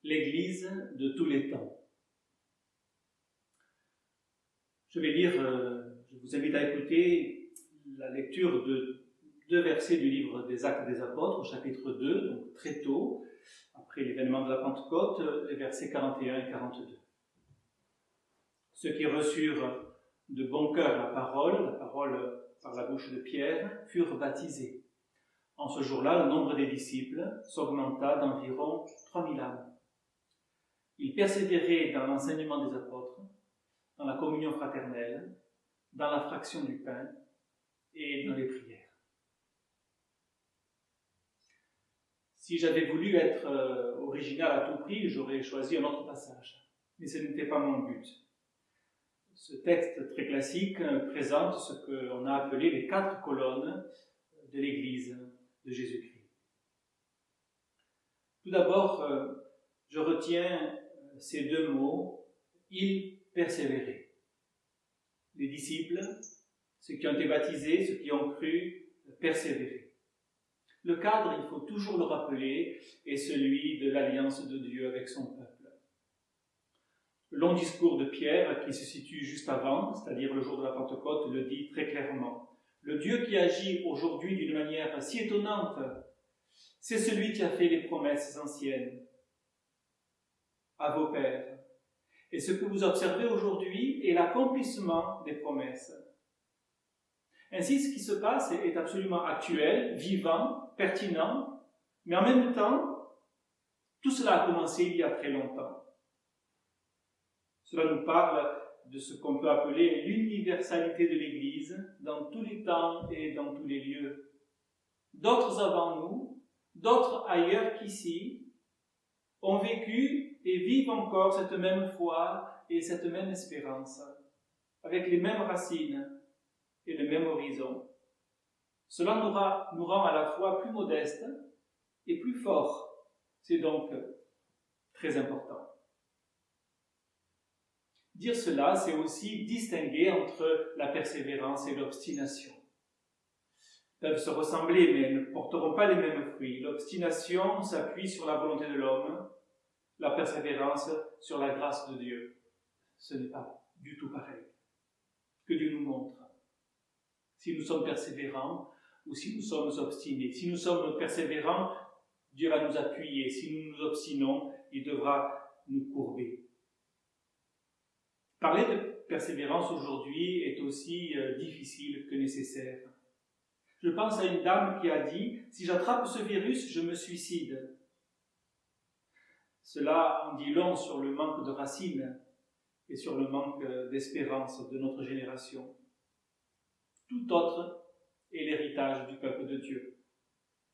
l'Église de tous les temps. Je vous invite à écouter la lecture de 2 versets du livre des Actes des Apôtres, au chapitre 2, donc très tôt, après l'événement de la Pentecôte, les versets 41 et 42. Ceux qui reçurent de bon cœur la parole par la bouche de Pierre, furent baptisés. En ce jour-là, le nombre des disciples s'augmenta d'environ 3000 âmes. Ils persévéraient dans l'enseignement des apôtres, dans la communion fraternelle, dans la fraction du pain et dans les prières. Si j'avais voulu être original à tout prix, j'aurais choisi un autre passage. Mais ce n'était pas mon but. Ce texte très classique présente ce qu'on a appelé les 4 colonnes de l'Église de Jésus-Christ. Tout d'abord, je retiens ces 2 mots, « ils persévéraient ». Les disciples, ceux qui ont été baptisés, ceux qui ont cru, persévérer. Le cadre, il faut toujours le rappeler, est celui de l'alliance de Dieu avec son peuple. Le long discours de Pierre, qui se situe juste avant, c'est-à-dire le jour de la Pentecôte, le dit très clairement. Le Dieu qui agit aujourd'hui d'une manière si étonnante, c'est celui qui a fait les promesses anciennes à vos pères. Et ce que vous observez aujourd'hui est l'accomplissement des promesses. Ainsi, ce qui se passe est absolument actuel, vivant, pertinent, mais en même temps, tout cela a commencé il y a très longtemps. Cela nous parle de ce qu'on peut appeler l'universalité de l'Église dans tous les temps et dans tous les lieux. D'autres avant nous, d'autres ailleurs qu'ici, ont vécu et vivent encore cette même foi et cette même espérance, avec les mêmes racines et le même horizon. Cela nous rend à la fois plus modestes et plus forts. C'est donc très important. Dire cela, c'est aussi distinguer entre la persévérance et l'obstination. Ils peuvent se ressembler, mais ne porteront pas les mêmes fruits. L'obstination s'appuie sur la volonté de l'homme, la persévérance sur la grâce de Dieu. Ce n'est pas du tout pareil. Que Dieu nous montre. Si nous sommes persévérants ou si nous sommes obstinés. Si nous sommes persévérants, Dieu va nous appuyer. Si nous nous obstinons, il devra nous courber. Parler de persévérance aujourd'hui est aussi difficile que nécessaire. Je pense à une dame qui a dit « Si j'attrape ce virus, je me suicide ». Cela en dit long sur le manque de racines et sur le manque d'espérance de notre génération. Tout autre est l'héritage du peuple de Dieu.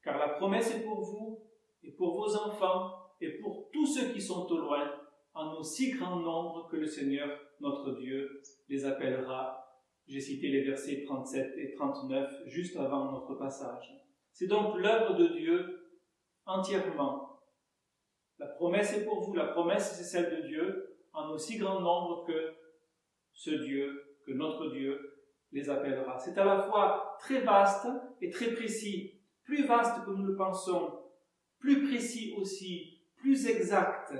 Car la promesse est pour vous et pour vos enfants et pour tous ceux qui sont au loin, en aussi grand nombre que le Seigneur, notre Dieu, les appellera. J'ai cité les versets 37 et 39 juste avant notre passage. C'est donc l'œuvre de Dieu entièrement. La promesse est pour vous, la promesse c'est celle de Dieu, en aussi grand nombre que ce Dieu, que notre Dieu les appellera. C'est à la fois très vaste et très précis, plus vaste que nous le pensons, plus précis aussi, plus exact.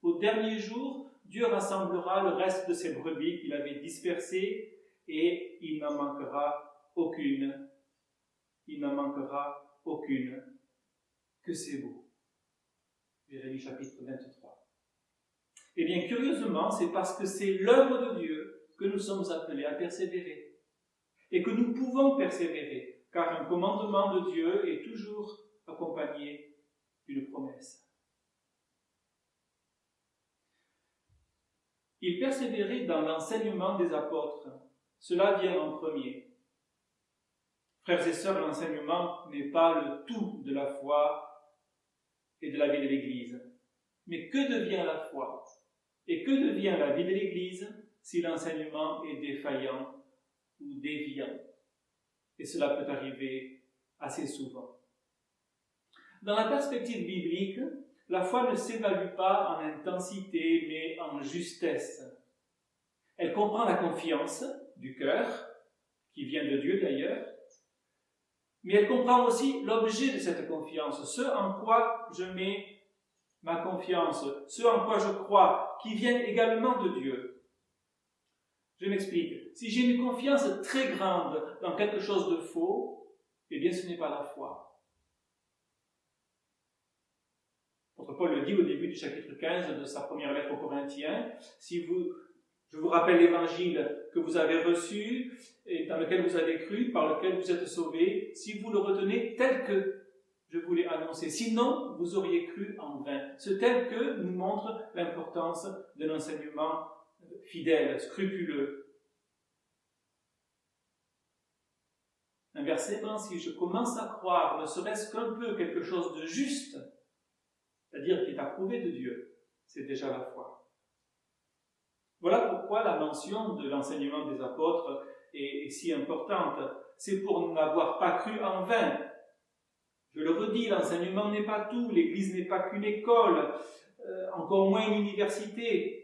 Au dernier jour, Dieu rassemblera le reste de ses brebis qu'il avait dispersées et il n'en manquera aucune. Il n'en manquera aucune. Que c'est beau. Jérémie chapitre 23. Eh bien, curieusement, c'est parce que c'est l'œuvre de Dieu que nous sommes appelés à persévérer. Et que nous pouvons persévérer, car un commandement de Dieu est toujours accompagné d'une promesse. Ils persévéraient dans l'enseignement des apôtres. Cela vient en premier. Frères et sœurs, l'enseignement n'est pas le tout de la foi et de la vie de l'Église. Mais que devient la foi et que devient la vie de l'Église si l'enseignement est défaillant ou déviant? Et cela peut arriver assez souvent. Dans la perspective biblique, la foi ne s'évalue pas en intensité, mais en justesse. Elle comprend la confiance du cœur, qui vient de Dieu d'ailleurs, mais elle comprend aussi l'objet de cette confiance, ce en quoi je mets ma confiance, ce en quoi je crois, qui viennent également de Dieu. Je m'explique. Si j'ai une confiance très grande dans quelque chose de faux, eh bien ce n'est pas la foi. L'apôtre Paul le dit au début du chapitre 15 de sa première lettre aux Corinthiens. Je vous rappelle l'évangile que vous avez reçu et dans lequel vous avez cru, par lequel vous êtes sauvés, si vous le retenez tel que je vous l'ai annoncé. Sinon, vous auriez cru en vain. Ce tel que nous montre l'importance d'un enseignement fidèle, scrupuleux. Inversement, si je commence à croire, ne serait-ce qu'un peu quelque chose de juste, c'est-à-dire qui est approuvé de Dieu, c'est déjà la foi. Voilà pourquoi la mention de l'enseignement des apôtres est si importante. C'est pour n'avoir pas cru en vain. Je le redis, l'enseignement n'est pas tout, l'Église n'est pas qu'une école, encore moins une université.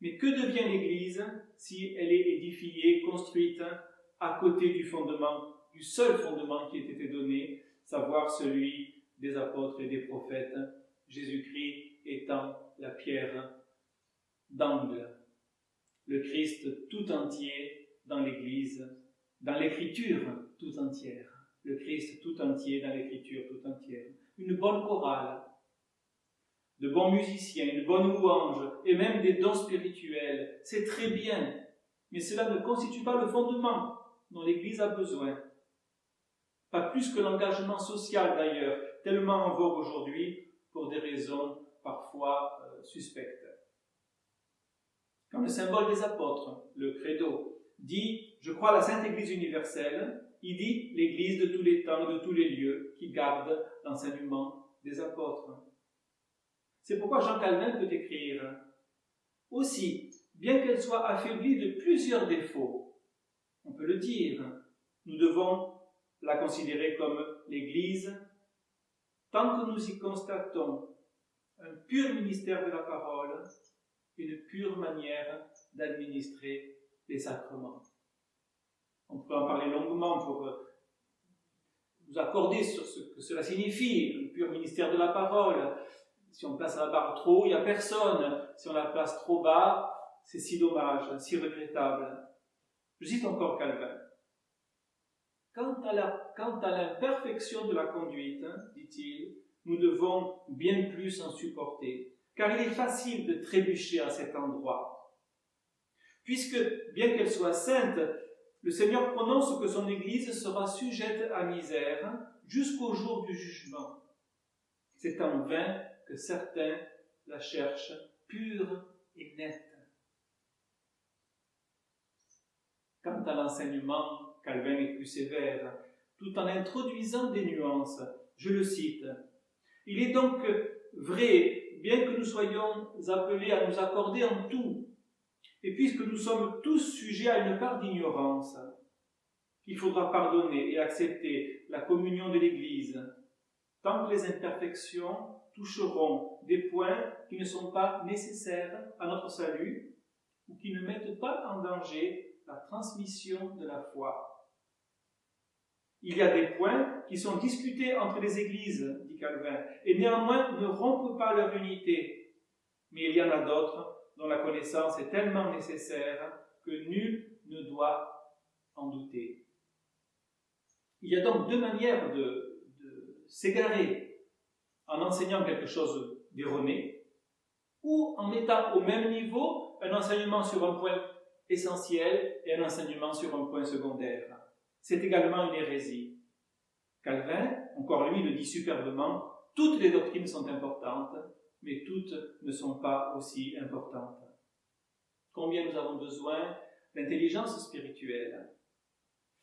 Mais que devient l'Église si elle est édifiée, construite à côté du fondement, du seul fondement qui ait été donné, savoir celui des apôtres et des prophètes, Jésus-Christ étant la pierre d'angle. Le Christ tout entier dans l'Église, dans l'Écriture tout entière. Le Christ tout entier dans l'Écriture tout entière. Une bonne chorale, de bons musiciens, une bonne louange, et même des dons spirituels, c'est très bien, mais cela ne constitue pas le fondement dont l'Église a besoin. Pas plus que l'engagement social d'ailleurs, tellement en vogue aujourd'hui pour des raisons parfois suspectes. Quand le symbole des apôtres, le credo, dit « Je crois à la Sainte Église universelle », il dit « l'Église de tous les temps et de tous les lieux qui garde l'enseignement des apôtres ». C'est pourquoi Jean Calvin peut écrire « Aussi, bien qu'elle soit affaiblie de plusieurs défauts, on peut le dire, nous devons la considérer comme l'Église, tant que nous y constatons un pur ministère de la parole, une pure manière d'administrer les sacrements. » On peut en parler longuement pour vous accorder sur ce que cela signifie, le pur ministère de la parole. Si on place la barre trop haut, il n'y a personne. Si on la place trop bas, c'est si dommage, si regrettable. Je cite encore Calvin. Quant à l'imperfection de la conduite, dit-il, nous devons bien plus en supporter, car il est facile de trébucher à cet endroit. Puisque, bien qu'elle soit sainte, le Seigneur prononce que son Église sera sujette à misère jusqu'au jour du jugement. C'est en vain que certains la cherchent pure et nette. Quant à l'enseignement, Calvin est plus sévère, tout en introduisant des nuances. Je le cite. « Il est donc vrai, bien que nous soyons appelés à nous accorder en tout, et puisque nous sommes tous sujets à une part d'ignorance, qu'il faudra pardonner et accepter la communion de l'Église, tant que les imperfections toucheront des points qui ne sont pas nécessaires à notre salut ou qui ne mettent pas en danger la transmission de la foi. Il y a des points qui sont discutés entre les églises, dit Calvin, et néanmoins ne rompent pas leur unité. Mais il y en a d'autres dont la connaissance est tellement nécessaire que nul ne doit en douter. Il y a donc deux manières de s'égarer en enseignant quelque chose d'erroné ou en mettant au même niveau un enseignement sur un point essentiel et un enseignement sur un point secondaire. C'est également une hérésie. Calvin, encore lui, le dit superbement, toutes les doctrines sont importantes, mais toutes ne sont pas aussi importantes. Combien nous avons besoin d'intelligence spirituelle.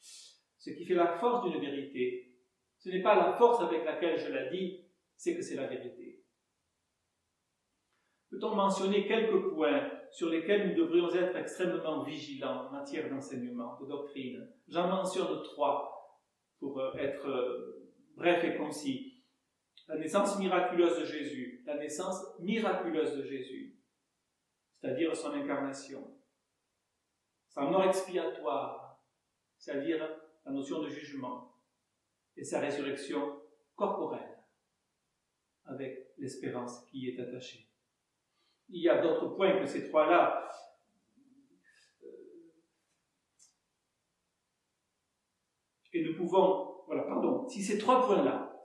Ce qui fait la force d'une vérité, ce n'est pas la force avec laquelle je la dis, c'est que c'est la vérité. Peut-on mentionner quelques points sur lesquels nous devrions être extrêmement vigilants en matière d'enseignement, de doctrine? J'en mentionne 3 pour être bref et concis. La naissance miraculeuse de Jésus, la naissance miraculeuse de Jésus, c'est-à-dire son incarnation. Sa mort expiatoire, c'est-à-dire la notion de jugement, et sa résurrection corporelle, avec l'espérance qui y est attachée. Il y a d'autres points que ces trois-là. Et nous pouvons, si ces trois points-là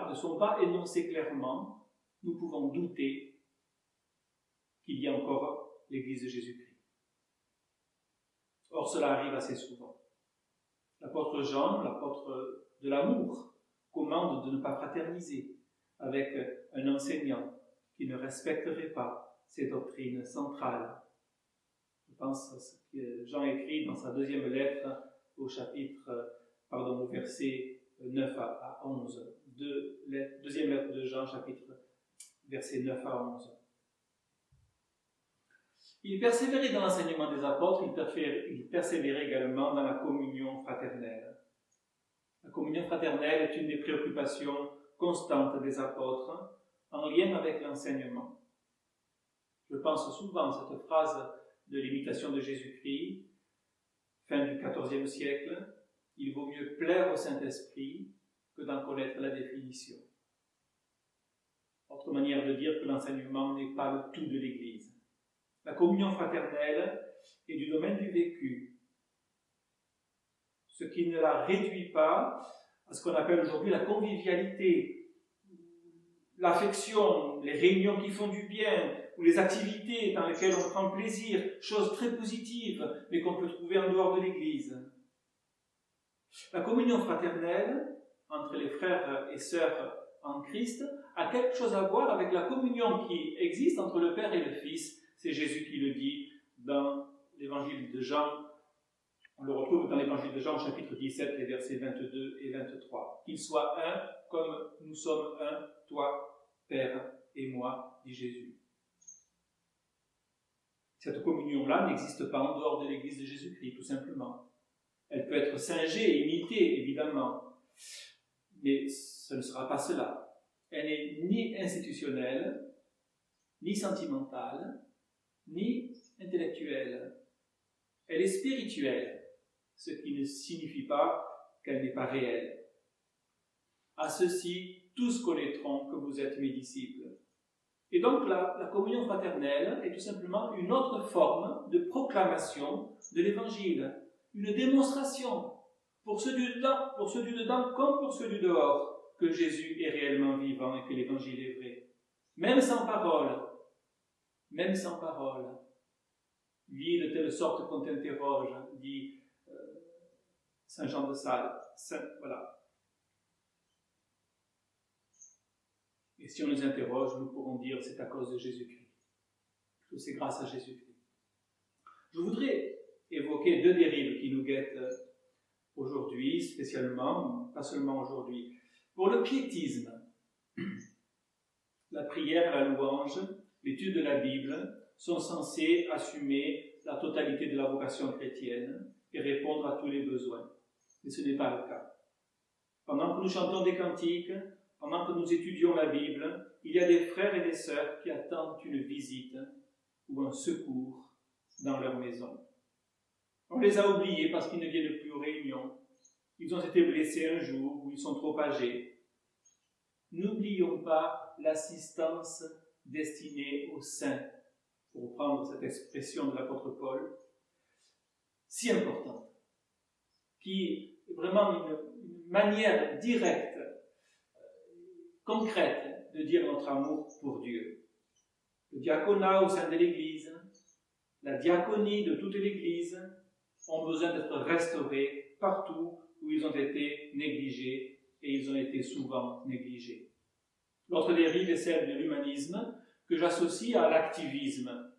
ne sont pas énoncés clairement, nous pouvons douter qu'il y a encore l'Église de Jésus-Christ. Or, cela arrive assez souvent. L'apôtre Jean, l'apôtre de l'amour, commande de ne pas fraterniser avec un enseignant qui ne respecterait pas ses doctrines centrales. Je pense à ce que Jean écrit dans sa deuxième lettre au verset 9 à 11. Deuxième lettre de Jean, versets 9 à 11. Il persévérait dans l'enseignement des apôtres, il persévérait également dans la communion fraternelle. La communion fraternelle est une des préoccupations constantes des apôtres en lien avec l'enseignement. Je pense souvent à cette phrase de l'imitation de Jésus-Christ, fin du XIVe siècle, « Il vaut mieux plaire au Saint-Esprit que d'en connaître la définition ». Autre manière de dire que l'enseignement n'est pas le tout de l'Église. La communion fraternelle est du domaine du vécu, ce qui ne la réduit pas à ce qu'on appelle aujourd'hui la convivialité, l'affection, les réunions qui font du bien, ou les activités dans lesquelles on prend plaisir, choses très positives, mais qu'on peut trouver en dehors de l'Église. La communion fraternelle entre les frères et sœurs en Christ a quelque chose à voir avec la communion qui existe entre le Père et le Fils. C'est Jésus qui le dit dans l'évangile de Jean. On le retrouve dans l'évangile de Jean, chapitre 17, les versets 22 et 23. « Qu'ils soient un, comme nous sommes un, toi, Père, et moi, dit Jésus. » Cette communion-là n'existe pas en dehors de l'Église de Jésus-Christ, tout simplement. Elle peut être singée et imitée, évidemment, mais ce ne sera pas cela. Elle n'est ni institutionnelle, ni sentimentale, ni intellectuelle. Elle est spirituelle, ce qui ne signifie pas qu'elle n'est pas réelle. À ceci, tous connaîtront que vous êtes mes disciples. Et donc la communion fraternelle est tout simplement une autre forme de proclamation de l'Évangile, une démonstration pour ceux du dedans comme pour ceux du dehors que Jésus est réellement vivant et que l'Évangile est vrai. Même sans parole, vis de telle sorte qu'on t'interroge, dit Saint Jean de Sales. Voilà. Et si on nous interroge, nous pourrons dire c'est à cause de Jésus-Christ. Que c'est grâce à Jésus-Christ. Je voudrais évoquer deux dérives qui nous guettent aujourd'hui, spécialement, pas seulement aujourd'hui. Pour le piétisme, la prière, la louange, l'étude de la Bible sont censés assumer la totalité de la vocation chrétienne et répondre à tous les besoins. Mais ce n'est pas le cas. Pendant que nous chantons des cantiques, pendant que nous étudions la Bible, il y a des frères et des sœurs qui attendent une visite ou un secours dans leur maison. On les a oubliés parce qu'ils ne viennent plus aux réunions. Ils ont été blessés un jour ou ils sont trop âgés. N'oublions pas l'assistance destinée aux saints, pour reprendre cette expression de l'apôtre Paul, si importante, qui est vraiment une manière directe, concrète de dire notre amour pour Dieu. Le diaconat au sein de l'Église, la diaconie de toute l'Église ont besoin d'être restaurés partout où ils ont été négligés, et ils ont été souvent négligés. L'autre dérive est celle de l'humanisme, que j'associe à l'activisme.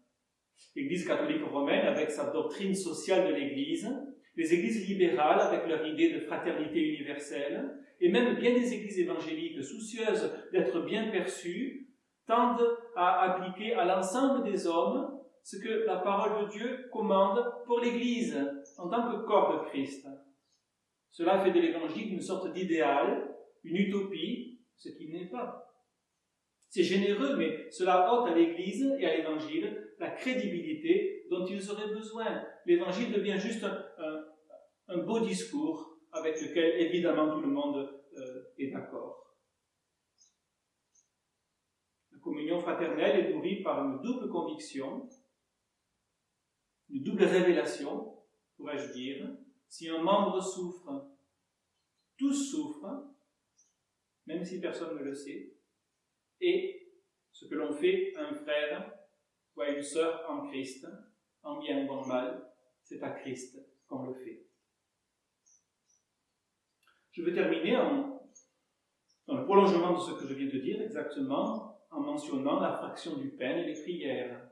L'Église catholique romaine, avec sa doctrine sociale de l'Église, les églises libérales, avec leur idée de fraternité universelle, et même bien des églises évangéliques soucieuses d'être bien perçues, tendent à appliquer à l'ensemble des hommes ce que la parole de Dieu commande pour l'Église, en tant que corps de Christ. Cela fait de l'Évangile une sorte d'idéal, une utopie, ce qui n'est pas. C'est généreux, mais cela ôte à l'Église et à l'Évangile la crédibilité dont ils auraient besoin. L'Évangile devient juste un beau discours avec lequel, évidemment, tout le monde est d'accord. communion fraternelle est nourrie par une double conviction, une double révélation, pourrais-je dire. Si un membre souffre, tous souffrent, même si personne ne le sait, et ce que l'on fait à un frère ou à une sœur en Christ, en bien ou en mal, c'est à Christ qu'on le fait. Je veux terminer dans le prolongement de ce que je viens de dire exactement, en mentionnant la fraction du pain et les prières.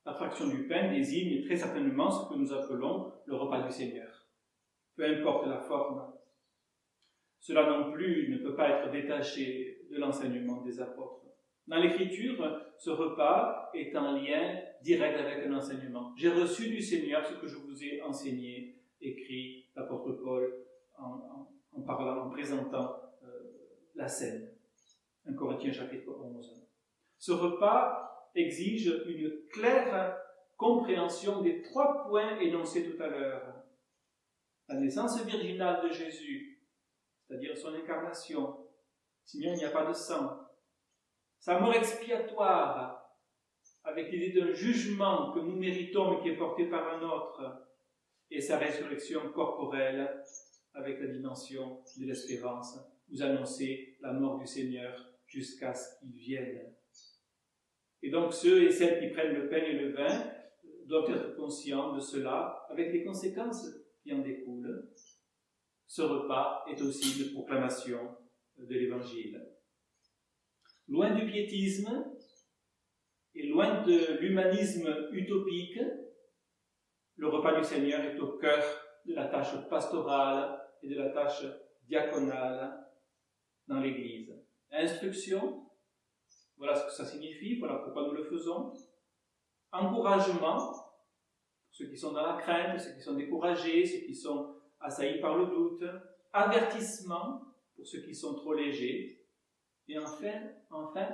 La fraction du pain désigne très certainement ce que nous appelons le repas du Seigneur. Peu importe la forme. Cela non plus ne peut pas être détaché de l'enseignement des apôtres. Dans l'Écriture, ce repas est en lien direct avec un enseignement. J'ai reçu du Seigneur ce que je vous ai enseigné, écrit l'apôtre Paul en parlant, en présentant la scène. 1 Corinthiens chapitre 11. Ce repas exige une claire compréhension des 3 points énoncés tout à l'heure. La naissance virginale de Jésus, c'est-à-dire son incarnation, sinon il n'y a pas de sang. Sa mort expiatoire, avec l'idée d'un jugement que nous méritons mais qui est porté par un autre, et sa résurrection corporelle, avec la dimension de l'espérance. Vous annoncez la mort du Seigneur jusqu'à ce qu'il vienne. Et donc ceux et celles qui prennent le pain et le vin doivent être conscients de cela, avec les conséquences qui en découlent. Ce repas est aussi une proclamation de l'Évangile. Loin du piétisme et loin de l'humanisme utopique, le repas du Seigneur est au cœur de la tâche pastorale et de la tâche diaconale dans l'Église. Instruction, voilà ce que ça signifie, voilà pourquoi nous le faisons. Encouragement, pour ceux qui sont dans la crainte, ceux qui sont découragés, ceux qui sont assaillis par le doute. Avertissement, pour ceux qui sont trop légers. Et enfin,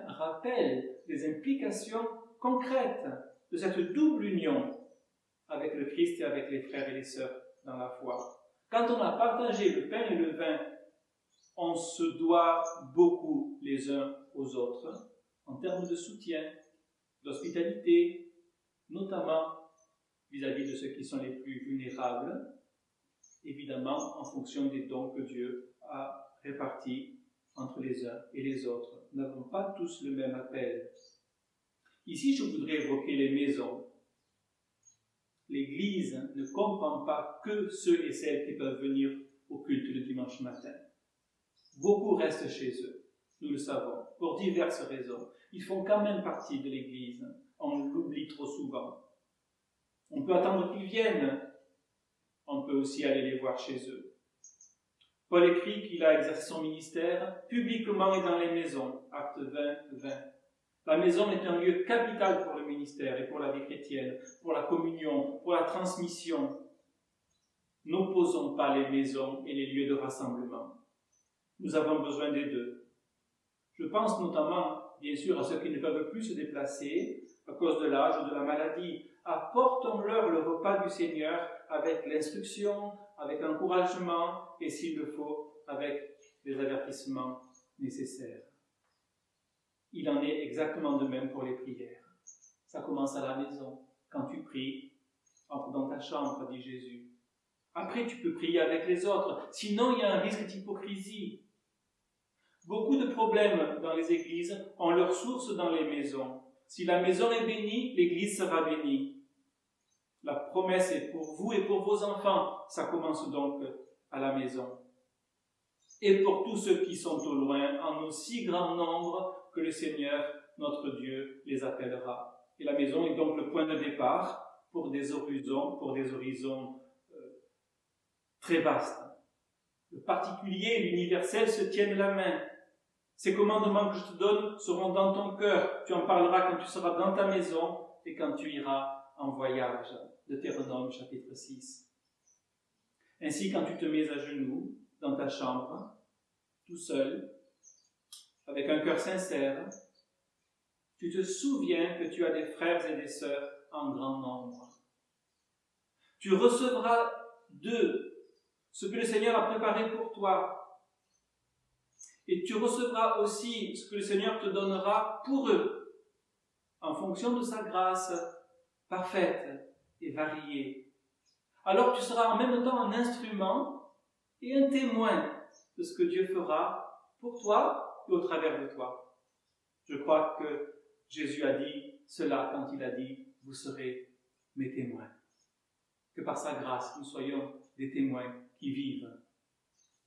rappel des implications concrètes de cette double union avec le Christ et avec les frères et les sœurs dans la foi. Quand on a partagé le pain et le vin, on se doit beaucoup les uns aux autres en termes de soutien, d'hospitalité, notamment vis-à-vis de ceux qui sont les plus vulnérables, évidemment en fonction des dons que Dieu a répartis entre les uns et les autres. Nous n'avons pas tous le même appel. Ici, je voudrais évoquer les maisons. L'Église ne comprend pas que ceux et celles qui peuvent venir au culte le dimanche matin. Beaucoup restent chez eux, nous le savons, pour diverses raisons. Ils font quand même partie de l'Église. On l'oublie trop souvent. On peut attendre qu'ils viennent. On peut aussi aller les voir chez eux. Paul écrit qu'il a exercé son ministère publiquement et dans les maisons. Acte 20, 20. La maison est un lieu capital pour le ministère et pour la vie chrétienne, pour la communion, pour la transmission. N'opposons pas les maisons et les lieux de rassemblement. Nous avons besoin des deux. Je pense notamment, bien sûr, à ceux qui ne peuvent plus se déplacer à cause de l'âge ou de la maladie. Apportons-leur le repas du Seigneur avec l'instruction, avec l'encouragement et, s'il le faut, avec les avertissements nécessaires. Il en est exactement de même pour les prières. Ça commence à la maison. Quand tu pries, entre dans ta chambre, dit Jésus. Après, tu peux prier avec les autres. Sinon, il y a un risque d'hypocrisie. Beaucoup de problèmes dans les églises ont leur source dans les maisons. Si la maison est bénie, l'église sera bénie. La promesse est pour vous et pour vos enfants. Ça commence donc à la maison. Et pour tous ceux qui sont au loin, en aussi grand nombre que le Seigneur, notre Dieu, les appellera. Et la maison est donc le point de départ pour des horizons très vastes. Le particulier et l'universel se tiennent la main. Ces commandements que je te donne seront dans ton cœur. Tu en parleras quand tu seras dans ta maison et quand tu iras en voyage. Deutéronome chapitre 6. Ainsi, quand tu te mets à genoux dans ta chambre, tout seul, avec un cœur sincère, tu te souviens que tu as des frères et des sœurs en grand nombre. Tu recevras d'eux ce que le Seigneur a préparé pour toi. Et tu recevras aussi ce que le Seigneur te donnera pour eux, en fonction de sa grâce parfaite et variée. Alors tu seras en même temps un instrument et un témoin de ce que Dieu fera pour toi et au travers de toi. Je crois que Jésus a dit cela quand il a dit « Vous serez mes témoins ». Que par sa grâce, nous soyons des témoins qui vivent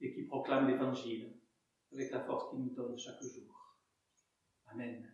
et qui proclament l'Évangile avec la force qu'il nous donne chaque jour. Amen.